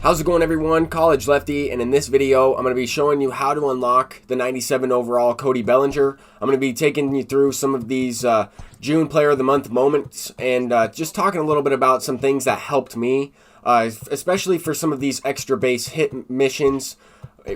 How's it going, everyone? College Lefty, and in this video I'm going to be showing you how to unlock the 97 overall Cody Bellinger. I'm going to be taking you through some of these June Player of the Month moments and just talking a little bit about some things that helped me, especially for some of these extra base hit missions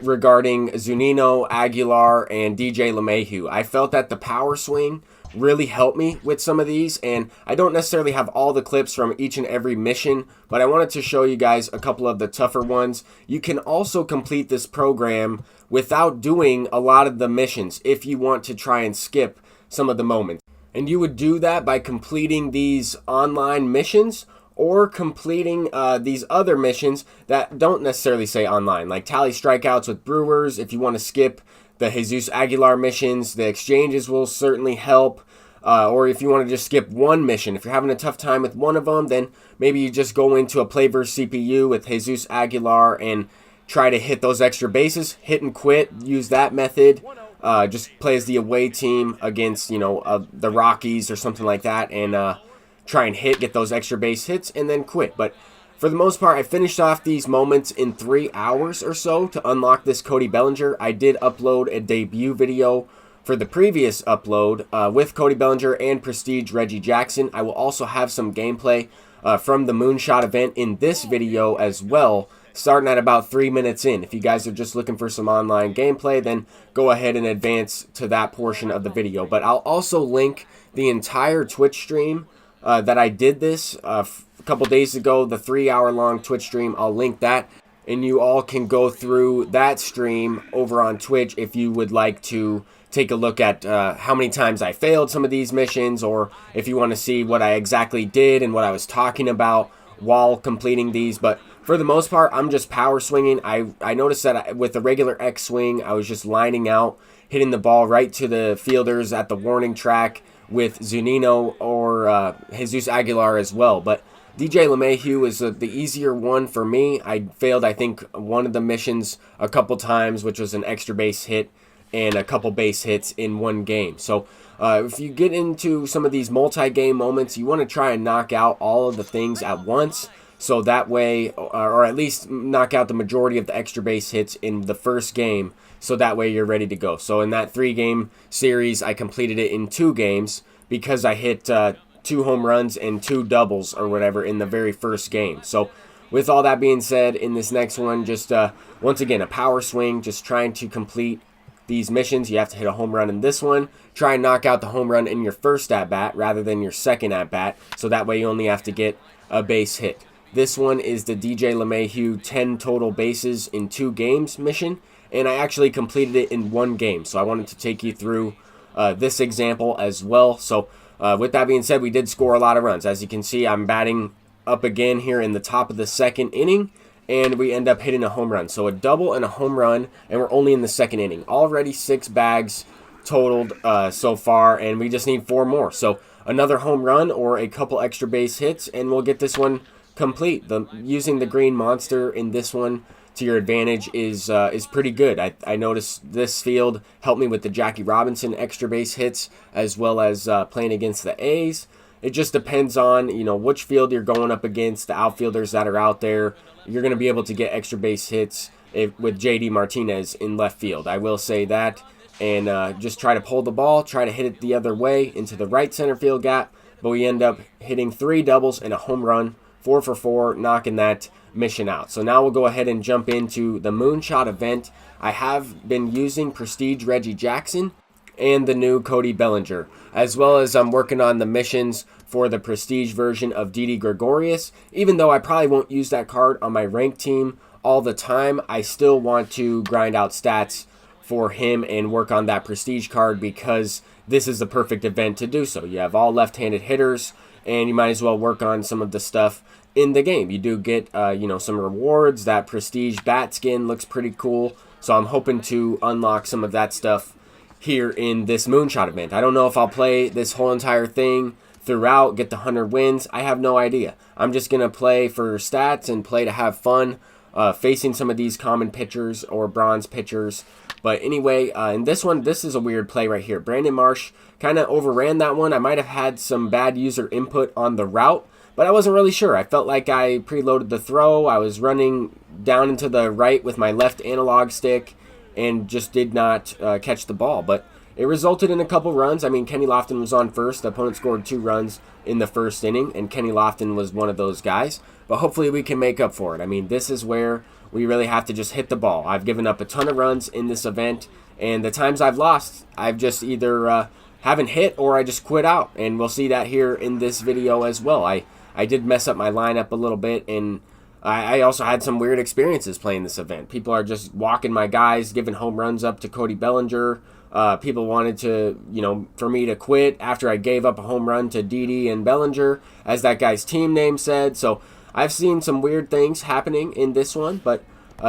regarding Zunino, Aguilar, and DJ LeMahieu. I felt that the power swing really helped me with some of these, and I don't necessarily have all the clips from each and every mission, but I wanted to show you guys a couple of the tougher ones. You can also complete this program without doing a lot of the missions if you want to try and skip some of the moments. And you would do that by completing these online missions or completing these other missions that don't necessarily say online, like tally strikeouts with Brewers. If you want to skip the Jesus Aguilar missions, the exchanges will certainly help. Or if you want to just skip one mission, if you're having a tough time with one of them, then maybe you just go into a play versus CPU with Jesus Aguilar and try to hit those extra bases, hit and quit, use that method. Just play as the away team against, the Rockies or something like that, and try and get those extra base hits, and then quit. But for the most part, I finished off these moments in 3 hours or so to unlock this Cody Bellinger. I did upload a debut video for the previous upload with Cody Bellinger and Prestige Reggie Jackson. I will also have some gameplay from the Moonshot event in this video as well, starting at about 3 minutes in. If you guys are just looking for some online gameplay, then go ahead and advance to that portion of the video. But I'll also link the entire Twitch stream that I did this a couple days ago, the 3-hour-long Twitch stream. I'll link that, and you all can go through that stream over on Twitch if you would like to take a look at how many times I failed some of these missions, or if you want to see what I exactly did and what I was talking about while completing these. But for the most part, I'm just power swinging. I noticed that with the regular X swing, I was just lining out, hitting the ball right to the fielders at the warning track with Zunino or Jesus Aguilar as well. But DJ LeMahieu is the easier one for me. I failed, I think, one of the missions a couple times, which was an extra base hit and a couple base hits in one game. So if you get into some of these multi-game moments, you want to try and knock out all of the things at once, so that way, or at least knock out the majority of the extra base hits in the first game, so that way you're ready to go. So in that 3-game series, I completed it in 2 games because I hit 2 home runs and 2 doubles or whatever in the very first game. So with all that being said, in this next one, just once again, a power swing, just trying to complete these missions. You have to hit a home run in this one. Try and knock out the home run in your first at-bat rather than your second at-bat, so that way you only have to get a base hit. This one is the DJ LeMahieu 10 total bases in 2 games mission, and I actually completed it in 1 game, so I wanted to take you through this example as well. So with that being said, we did score a lot of runs. As you can see, I'm batting up again here in the top of the 2nd inning, and we end up hitting a home run. So a double and a home run, and we're only in the 2nd inning. Already 6 bags totaled so far, and we just need 4 more. So another home run or a couple extra base hits, and we'll get this one complete. Using the green monster in this one to your advantage is pretty good. I noticed this field helped me with the Jackie Robinson extra base hits, as well as playing against the A's. It just depends on, which field you're going up against, the outfielders that are out there. You're going to be able to get extra base hits with JD Martinez in left field. I will say that. And just try to pull the ball, try to hit it the other way into the right center field gap. But we end up hitting 3 doubles and a home run, 4 for 4, knocking that mission out. So now we'll go ahead and jump into the Moonshot event. I have been using Prestige Reggie Jackson and the new Cody Bellinger, as well as I'm working on the missions for the Prestige version of Didi Gregorius. Even though I probably won't use that card on my ranked team all the time, I still want to grind out stats for him and work on that Prestige card, because this is the perfect event to do so. You have all left-handed hitters, and you might as well work on some of the stuff in the game. You do get some rewards. That Prestige bat skin looks pretty cool, so I'm hoping to unlock some of that stuff here in this Moonshot event. I don't know if I'll play this whole entire thing throughout, get the 100 wins. I have no idea. I'm just going to play for stats and play to have fun facing some of these common pitchers or bronze pitchers. But anyway, in this one, this is a weird play right here. Brandon Marsh kind of overran that one. I might have had some bad user input on the route, but I wasn't really sure. I felt like I preloaded the throw. I was running down into the right with my left analog stick and just did not catch the ball. But it resulted in a couple runs. I mean, Kenny Lofton was on first. The opponent scored 2 runs in the first inning, and Kenny Lofton was one of those guys. But hopefully we can make up for it. I mean, this is where we really have to just hit the ball. I've given up a ton of runs in this event, and the times I've lost, I've just either haven't hit or I just quit out. And we'll see that here in this video as well. I did mess up my lineup a little bit, and I also had some weird experiences playing this event. People are just walking my guys, giving home runs up to Cody Bellinger. People wanted to, for me to quit after I gave up a home run to Didi and Bellinger, as that guy's team name said. So I've seen some weird things happening in this one, but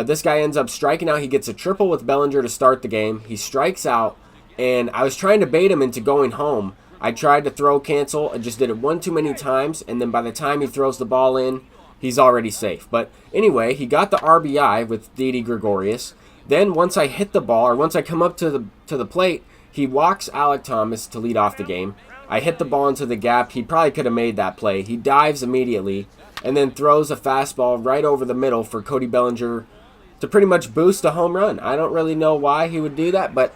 this guy ends up striking out. He gets a triple with Bellinger to start the game. He strikes out, and I was trying to bait him into going home. I tried to throw cancel. I just did it one too many times, and then by the time he throws the ball in, he's already safe. But anyway, he got the RBI with Didi Gregorius. Then once I hit the ball, or once I come up to the plate, he walks Alek Thomas to lead off the game. I hit the ball into the gap. He probably could have made that play. He dives immediately and then throws a fastball right over the middle for Cody Bellinger to pretty much boost a home run. I don't really know why he would do that, but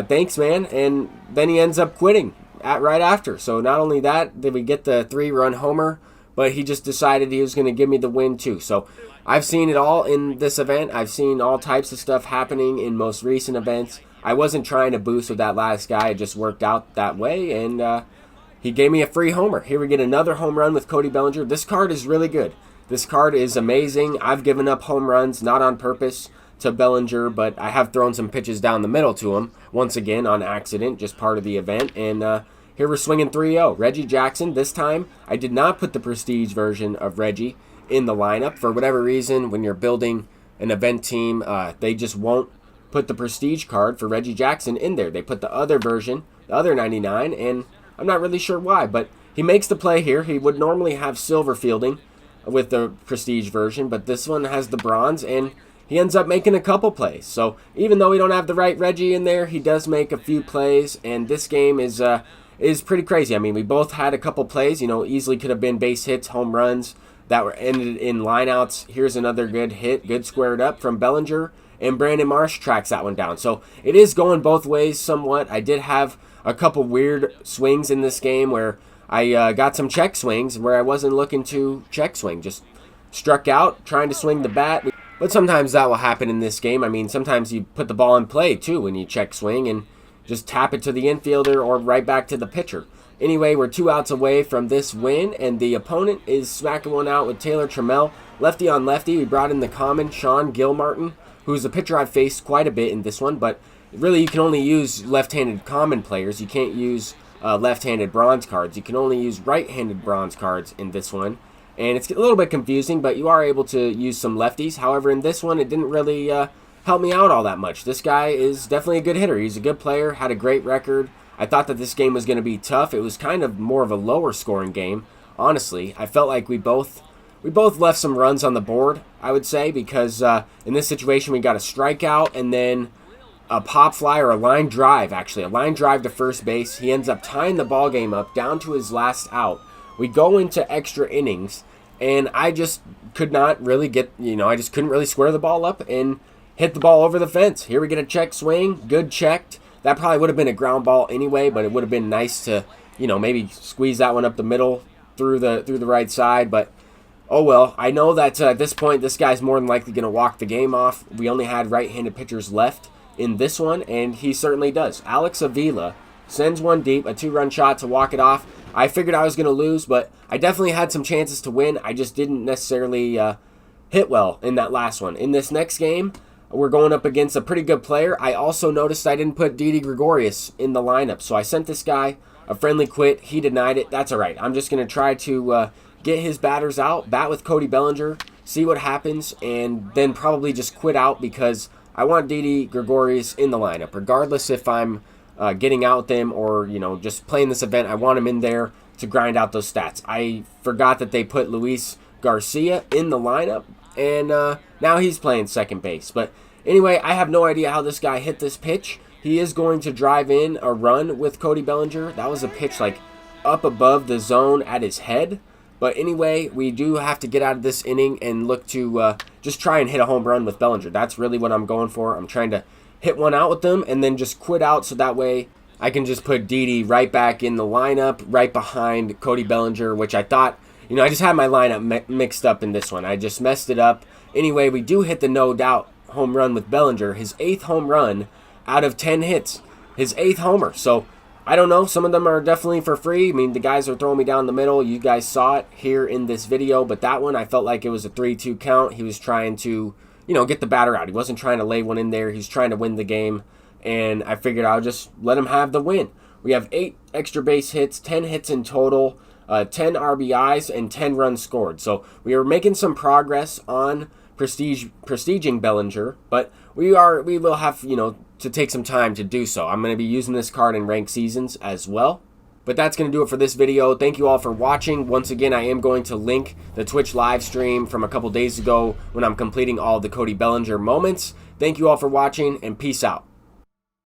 thanks, man. And then he ends up quitting right after. So not only that did we get the 3-run homer, but he just decided he was going to give me the win too. So I've seen it all in this event. I've seen all types of stuff happening in most recent events. I wasn't trying to boost with that last guy. It just worked out that way, and he gave me a free homer. Here we get another home run with Cody Bellinger. This card is really good. This card is amazing. I've given up home runs, not on purpose, to Bellinger, but I have thrown some pitches down the middle to him, once again on accident, just part of the event, and here we're swinging 3-0. Reggie Jackson. This time, I did not put the prestige version of Reggie in the lineup. For whatever reason, when you're building an event team, they just won't put the prestige card for Reggie Jackson in there. They put the other version, the other 99, and I'm not really sure why, but he makes the play here. He would normally have silver fielding with the prestige version, but this one has the bronze, and he ends up making a couple plays. So even though we don't have the right Reggie in there, he does make a few plays, and this game is pretty crazy. I mean, we both had a couple plays, easily could have been base hits, home runs that were ended in lineouts. Here's another good hit, good squared up from Bellinger, and Brandon Marsh tracks that one down. So it is going both ways somewhat. I did have a couple weird swings in this game where I got some check swings where I wasn't looking to check swing, just struck out trying to swing the bat. But sometimes that will happen in this game. I mean, sometimes you put the ball in play too when you check swing and just tap it to the infielder or right back to the pitcher. Anyway, we're 2 outs away from this win, and the opponent is smacking one out with Taylor Trammell. Lefty on lefty, we brought in the common Sean Gilmartin, who's a pitcher I've faced quite a bit in this one, but really you can only use left-handed common players. You can't use left-handed bronze cards. You can only use right-handed bronze cards in this one. And it's a little bit confusing, but you are able to use some lefties. However, in this one, it didn't really help me out all that much. This guy is definitely a good hitter. He's a good player, had a great record. I thought that this game was going to be tough. It was kind of more of a lower scoring game, honestly. I felt like we both left some runs on the board, I would say, because in this situation we got a strikeout and then a pop fly or a line drive, actually. A line drive to first base. He ends up tying the ball game up down to his last out. We go into extra innings, and I just could not really get, I just couldn't really square the ball up and hit the ball over the fence. Here we get a check swing, good checked. That probably would have been a ground ball anyway, but it would have been nice to, maybe squeeze that one up the middle through the right side. But oh well, I know that at this point, this guy's more than likely going to walk the game off. We only had right-handed pitchers left in this one, and he certainly does. Alex Avila sends one deep, a 2-run shot to walk it off. I figured I was going to lose, but I definitely had some chances to win. I just didn't necessarily hit well in that last one. In this next game, we're going up against a pretty good player. I also noticed I didn't put Didi Gregorius in the lineup, so I sent this guy a friendly quit. He denied it. That's all right. I'm just going to try to get his batters out, bat with Cody Bellinger, see what happens, and then probably just quit out because I want Didi Gregorius in the lineup. Regardless if I'm getting out with them or, just playing this event, I want him in there to grind out those stats. I forgot that they put Luis Garcia in the lineup, and now he's playing second base. But anyway, I have no idea how this guy hit this pitch. He is going to drive in a run with Cody Bellinger. That was a pitch like up above the zone at his head. But anyway, we do have to get out of this inning and look to just try and hit a home run with Bellinger. That's really what I'm going for. I'm trying to hit one out with them and then just quit out so that way I can just put Didi right back in the lineup, right behind Cody Bellinger, which I thought, I just had my lineup mixed up in this one. I just messed it up. Anyway, we do hit the no doubt home run with Bellinger, his 8th home run out of 10 hits, his 8th homer. So I don't know, some of them are definitely for free. I mean, the guys are throwing me down the middle. You guys saw it here in this video, but that one I felt like it was a 3-2 count. He was trying to, get the batter out. He wasn't trying to lay one in there. He's trying to win the game, and I figured I'll just let him have the win. We have 8 extra base hits, 10 hits in total, 10 RBIs, and 10 runs scored. So we are making some progress on prestiging Bellinger, but we will have, to take some time to do so. I'm going to be using this card in ranked seasons as well. But that's going to do it for this video. Thank you all for watching. Once again, I am going to link the Twitch live stream from a couple days ago when I'm completing all the Cody Bellinger moments. Thank you all for watching, and peace out.